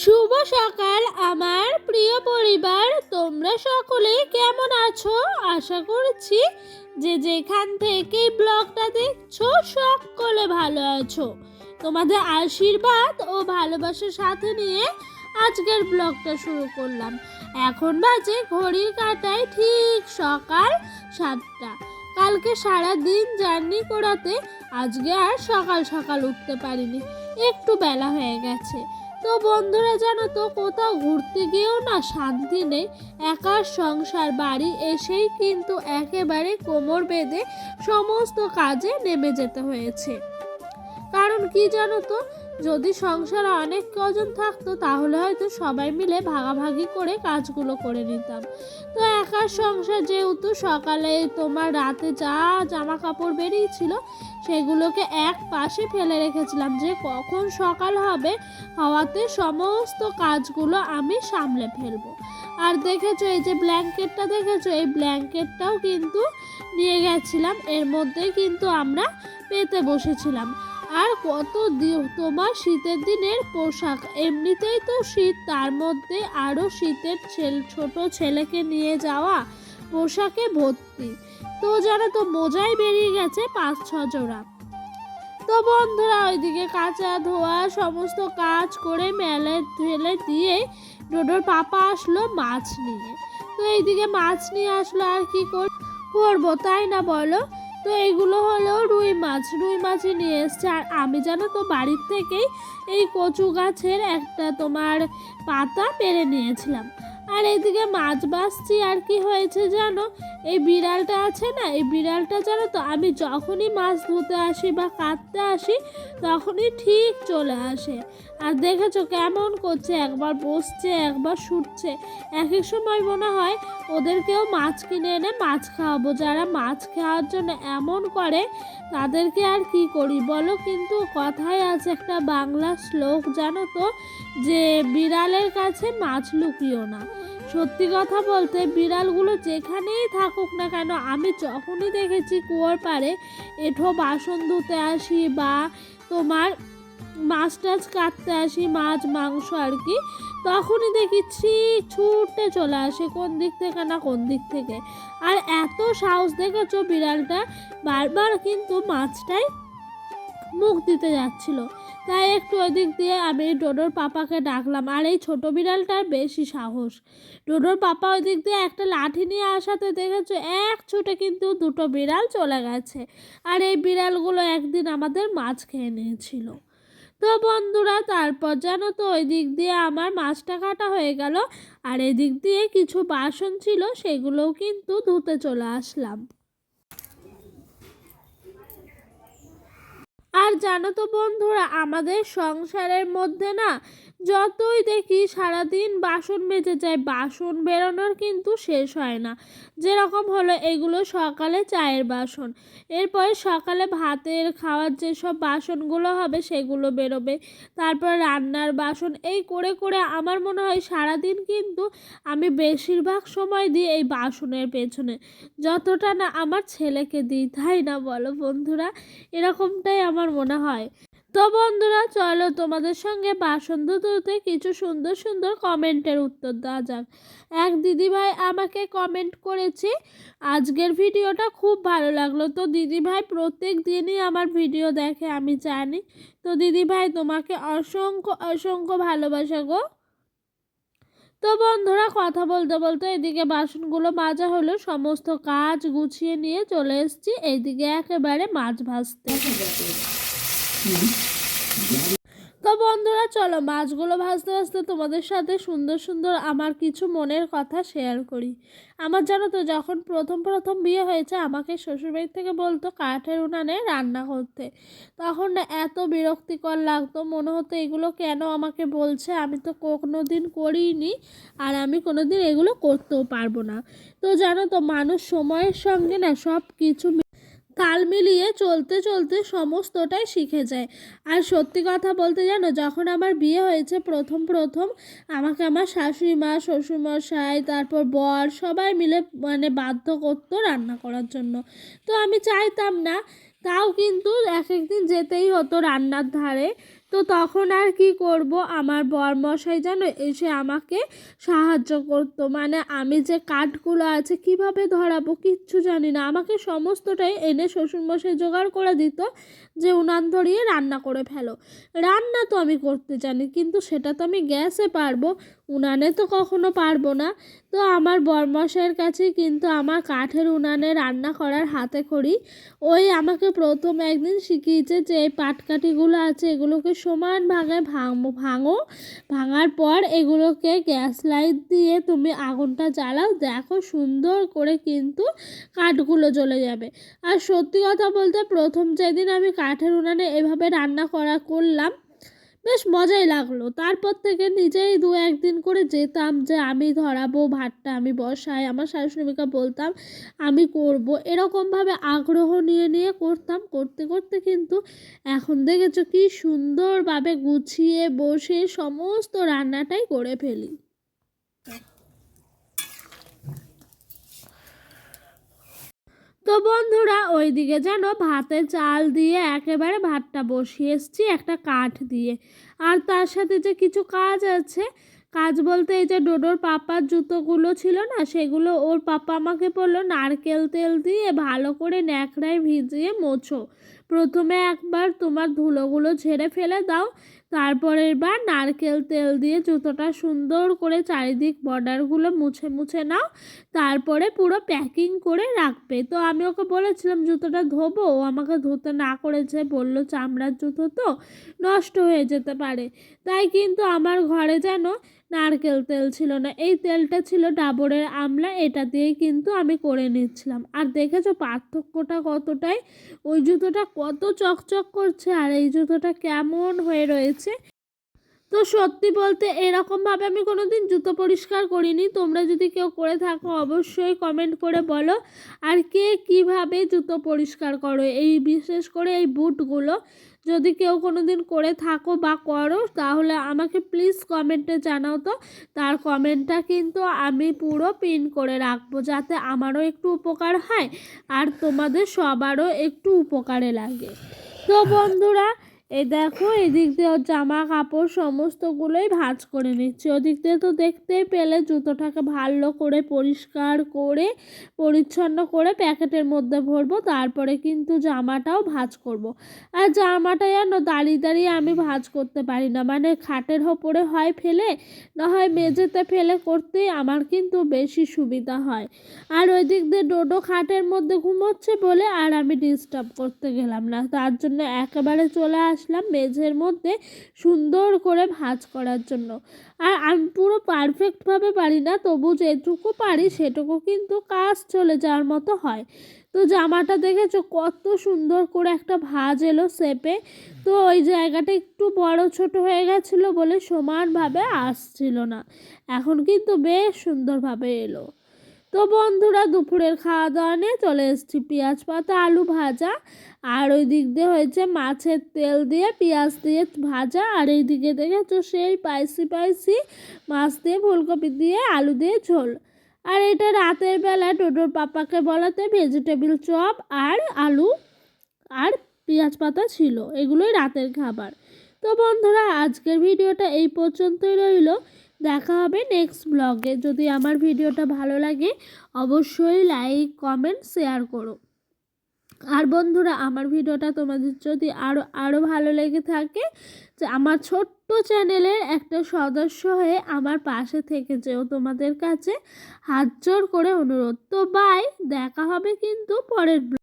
শুভ সকাল আমার প্রিয় পরিবার, তোমরা সকলে কেমন আছো? আশা করছি যে যেখান থেকে ব্লগটা দেখছো সকলে ভালো আছো। তোমাদের আশীর্বাদ ও ভালোবাসার সাথে নিয়ে আজকের ব্লগটা শুরু করলাম। এখন বাজে ঘড়ির কাঁটায় ঠিক সকাল 7টা। কালকে সারা দিন জার্নি করাতে আজকে আর সকাল সকাল উঠতে পারিনি, একটু বেলা হয়ে গেছে। তো বন্ধুরা, জানো তো, কোথাও ঘুরতে গিয়েও না শান্তি নেই। একার সংসার, বাড়ি এসেই কিন্তু একেবারে কোমর বেঁধে সমস্ত কাজে নেমে যেতে হয়েছে। কারণ কি জানো তো, যদি সংসারে অনেক কজন থাকতো তাহলে হয়তো সবাই মিলে ভাগাভাগি করে কাজগুলো করে নিতাম। তো একার সংসার যেহেতু, সকালে তোমার রাতে যা জামা কাপড় বেরিয়েছিল সেগুলোকে এক পাশে ফেলে রেখেছিলাম, যে কখন সকাল হবে হওয়াতে সমস্ত কাজগুলো আমি সামলে ফেলবো। আর দেখেছো এই যে ব্ল্যাঙ্কেটটা দেখেছো, এই ব্ল্যাঙ্কেটটাও কিন্তু নিয়ে গেছিলাম, এর মধ্যেই কিন্তু আমরা পেতে বসেছিলাম। আর কত তোমার শীতের দিনের পোশাক, এমনিতেই তো শীত, তার মধ্যে আরও শীতের ছোট ছেলেকে নিয়ে যাওয়া পোশাকে ভর্তি। তো জানো তো, মোজাই বেরিয়ে গেছে 5-6 জোড়া। তো বন্ধুরা, ওইদিকে কাঁচা ধোয়া সমস্ত কাজ করে মেলে ঠেলে দিয়ে ডোডোর পাপা আসলো মাছ নিয়ে। তো এইদিকে মাছ নিয়ে আসলো, আর কি করবো তাই না বলো? তো এইগুলো হলো রুই মাছই নিয়ে এসছে। আর আমি জানো তো বাড়ির থেকেই এই কচু গাছের একটা তোমার পাতা পেরে নিয়েছিলাম। আর এইদিকে মাছ বাছছি। আর কি হয়েছে জানো, এই বিড়ালটা আছে না, এই বিড়ালটা জানো তো, আমি যখনই মাছ ধুতে আসি বা কাটতে আসি তখনই ঠিক চলে আসে। আর দেখেছো কেমন করছে, একবার বসছে একবার শুটছে। এক এক সময় মনে হয় ওদেরকেও মাছ কিনে এনে মাছ খাওয়াবো। যারা মাছ খাওয়ার জন্য এমন করে তাদেরকে আর কি করি বলো? কিন্তু কথায় আছে একটা বাংলা শ্লোক, জানো তো, যে বিড়ালের কাছে মাছ লুকিও না। সত্যি কথা বলতে, বিড়ালগুলো যেখানেই থাকুক না কেন, আমি যখনই দেখেছি কুয়োর পাড়ে এঁঠো বাসন ধুতে আসি বা তোমার মাছ টাছ কাটতে আসি, মাছ মাংস আর কি, তখনই দেখি ছুটে চলে আসে কোন দিক থেকে না কোন দিক থেকে। আর এত সাহস দেখেছো বিড়ালটা, বারবার কিন্তু মাছটাই মুখ দিতে যাচ্ছিল। তাই একটু ওই দিক দিয়ে আমি ডোডোর পাপাকে ডাকলাম। আর এই ছোট বিড়ালটার বেশি সাহস। ডোডোর পাপা ওই দিক দিয়ে একটা লাঠি নিয়ে আসাতে দেখেছো এক ছুটে কিন্তু দুটো বিড়াল চলে গেছে। আর এই বিড়ালগুলো একদিন আমাদের মাছ খেয়ে নিয়েছিল। তো বন্ধুরা, তারপর জানো তো, ওই দিক দিয়ে আমার মাছটা কাটা হয়ে গেল। আর এদিক দিয়ে কিছু বাসন ছিল, সেগুলোও কিন্তু ধুতে চলে আসলাম। আর জানো তো বন্ধুরা, আমাদের সংসারের মধ্যে না যতই দেখি সারাদিন বাসন বেজে যায়, বাসন বেরোনোর কিন্তু শেষ হয় না। যেরকম হলো এগুলো সকালে চায়ের বাসন, এরপরে সকালে ভাতের খাওয়ার যেসব বাসনগুলো হবে সেগুলো বেরোবে, তারপর রান্নার বাসন, এই করে করে আমার মনে হয় সারাদিন কিন্তু আমি বেশিরভাগ সময় দিই এই বাসনের পেছনে, যতটা না আমার ছেলেকে দিই, তাই না বলো বন্ধুরা? এরকমটাই আমার মনে হয়। তো বন্ধুরা, চলো তোমাদের সঙ্গে বাসন ধুতে কিছু সুন্দর সুন্দর কমেন্টের উত্তর দেওয়া যাক। এক দিদিভাই আমাকে কমেন্ট করেছে, আজকের ভিডিওটা খুব ভালো লাগলো। তো দিদিভাই প্রত্যেক দিনই আমার ভিডিও দেখে আমি জানি। তো দিদিভাই তোমাকে অসংখ্য অসংখ্য ভালোবাসা গো। তো বন্ধুরা, কথা বলতে বলতে এদিকে বাসনগুলো মাজা হলো, সমস্ত কাজ গুছিয়ে নিয়ে চলে এসেছি এইদিকে একেবারে মাছ ভাজতে। তো বন্ধুরা, চলো মাছগুলো ভাজতে ভাজতে তোমাদের সাথে সুন্দর সুন্দর আমার কিছু মনের কথা শেয়ার করি। আমার জানো তো, যখন প্রথম প্রথম বিয়ে হয়েছে আমাকে শ্বশুরবাড়ি থেকে বলতো কাঠের উনানে রান্না করতে, তখন না এত বিরক্তিকর লাগতো, মনে হতো এগুলো কেন আমাকে বলছে, আমি তো কোনো দিন করিনি আর আমি কোনো দিন এগুলো করতেও পারবো না। তো জানো তো, মানুষ সময়ের সঙ্গে না সব কিছু তাল মিলিয়ে চলতে চলতে সমস্তটাই শিখে যায়। আর সত্যি কথা বলতে জানো, যখন আমার বিয়ে হয়েছে প্রথম প্রথম আমাকে আমার শাশুড়ি মা, শ্বশুরমশাই, তারপর বর সবাই মিলে মানে বাধ্য করতো রান্না করার জন্য। তো আমি চাইতাম না, তাও কিন্তু এক একদিন যেতেই হতো রান্নার ধারে। তো তখন আর কি করব, আমার বরমশাই যেন এসে আমাকে সাহায্য করতো। মানে আমি যে কাঠগুলো আছে কিভাবে ধরাবো কিচ্ছু জানি না, আমাকে সমস্তটাই এনে শ্বশুরমশাই জোগাড় করে দিত যে উনান ধরিয়ে রান্না করে ফেলো। রান্না তো আমি করতে জানি, কিন্তু সেটা তো আমি গ্যাসে পারবো, উনানে তো কখনো পারবো না। তো আমার বরমশাইয়ের কাছে কিন্তু আমার কাঠের উনানে রান্না করার হাতে খড়ি। ওই আমাকে প্রথম একদিন শিখিয়েছে যে এই পাটকাঠিগুলো আছে এগুলোকে সমান ভাগে ভাঙো, ভাঙার পর এগুলোকে গ্যাস লাইট দিয়ে তুমি আগুনটা জ্বালাও, দেখো সুন্দর করে কিন্তু কাঠগুলো জ্বলে যাবে। আর সত্যি কথা বলতে প্রথম যেদিন আমি কাঠের উনানে এভাবে রান্না করলাম বেশ মজাই লাগলো। তারপর থেকে নিজেই দু একদিন করে যেতাম যে আমি ধরাবো ভাতটা, আমি বসাই, আমার শাশুড়িকে বলতাম আমি করব, এরকমভাবে আগ্রহ নিয়ে নিয়ে করতাম। করতে করতে কিন্তু এখন দেখেছো কি সুন্দরভাবে গুছিয়ে বসে সমস্ত রান্নাটাই করে ফেলি। তো বন্ধুরা ওইদিকে যেন ভাতে চাল দিয়ে একেবারে ভাতটা বসিয়ে এসছি একটা কাঠ দিয়ে। আর তার সাথে যে কিছু কাজ আছে, কাজ বলতে এই যে ডোডোর পাপার জুতোগুলো ছিল না, সেগুলো ওর পাপা আমাকে বললো নারকেল তেল দিয়ে ভালো করে ন্যাকড়ায় ভিজিয়ে মোছো, প্রথমে একবার তোমার ধুলোগুলো ঝেড়ে ফেলে দাও, তারপরের বার নারকেল তেল দিয়ে জুতোটা সুন্দর করে চারিদিক বর্ডারগুলো মুছে মুছে নাও, তারপরে পুরো প্যাকিং করে রাখবে। তো আমি ওকে বলেছিলাম জুতোটা ধোবো, ও আমাকে ধুতে না করেছে, বললো চামড়ার জুতো তো নষ্ট হয়ে যেতে পারে। তাই কিন্তু আমার ঘরে যেন নারকেল তেল ছিল না, এই তেলটা ছিল ডাবরের আমলা, এটা দিয়েই কিন্তু আমি করে নিচ্ছিলাম। আর দেখেছো পার্থক্যটা কতটাই, ওই জুতোটা কত চকচক করছে আর এই জুতোটা কেমন হয়ে রয়েছে। তো সত্যি বলতে এরকমভাবে আমি কোনো দিন জুতো পরিষ্কার করিনি, তোমরা যদি কেউ করে থাকো অবশ্যই কমেন্ট করে বলো। আর কে কীভাবে জুতো পরিষ্কার করো, এই বিশেষ করে এই বুটগুলো যদি কেউ কোনো দিন করে থাকো বা করো তাহলে আমাকে প্লিজ কমেন্টে জানাও। তো তার কমেন্টটা কিন্তু আমি পুরো পিন করে রাখবো যাতে আমারও একটু উপকার হয় আর তোমাদের সবারও একটু উপকারে লাগে। তো বন্ধুরা এই দেখো এদিক দিয়ে ওর জামা কাপড় সমস্তগুলোই ভাঁজ করে নিচ্ছি, ওদিক দিয়ে তো দেখতেই পেলে জুতোটাকে ভালো করে পরিষ্কার করে পরিচ্ছন্ন করে প্যাকেটের মধ্যে ভরবো, তারপরে কিন্তু জামাটাও ভাঁজ করব। আর জামাটা যেন দাঁড়িয়ে দাঁড়িয়ে আমি ভাঁজ করতে পারি না, মানে খাটের ওপরে হয় ফেলে না হয় মেঝেতে ফেলে করতেই আমার কিন্তু বেশি সুবিধা হয়। আর ওই দিক দিয়ে ডোডো খাটের মধ্যে ঘুমোচ্ছে বলে আর আমি ডিস্টার্ব করতে গেলাম না, তার জন্য একেবারে চলে আসলাম মেঝের মধ্যে সুন্দর করে ভাঁজ করার জন্য। আর আমি পুরো পারফেক্টভাবে পারি না, তবু যেটুকু পারি সেটুকু কিন্তু কাজ চলে যাওয়ার মতো হয়। তো জামাটা দেখেছো কত সুন্দর করে একটা ভাঁজ এলো শেপে। তো ওই জায়গাটা একটু বড় ছোট হয়ে গেছিলো বলে সমানভাবে আসছিল না, এখন কিন্তু বেশ সুন্দরভাবে এলো। তো বন্ধুরা দুপুরের খাওয়া দাওয়া নিয়ে চলে এসেছি, পেঁয়াজ পাতা আলু ভাজা, আর ওই দিক দিয়ে হয়েছে মাছের তেল দিয়ে পেঁয়াজ দিয়ে ভাজা, আর এই দিকে দেখেছো সেই স্পাইসি মাছ দিয়ে ফুলকপি দিয়ে আলু দিয়ে ঝোল। আর এটা রাতের বেলা ডোডোর পাপাকে বলাতে ভেজিটেবিল চপ আর আলু আর পেঁয়াজ পাতা ছিল, এগুলোই রাতের খাবার। তো বন্ধুরা আজকের ভিডিওটা এই পর্যন্তই রইল, দেখা হবে নেক্সট ব্লগে। যদি আমার ভিডিওটা ভালো লাগে অবশ্যই লাইক কমেন্ট শেয়ার করো। আর বন্ধুরা আমার ভিডিওটা তোমাদের যদি আরও ভালো লেগে থাকে যে আমার ছোট্ট চ্যানেলের একটা সদস্য হয়ে আমার পাশে থেকে যেও, তোমাদের কাছে হাত জোড় করে অনুরোধ। তো বাই, দেখা হবে কিন্তু পরের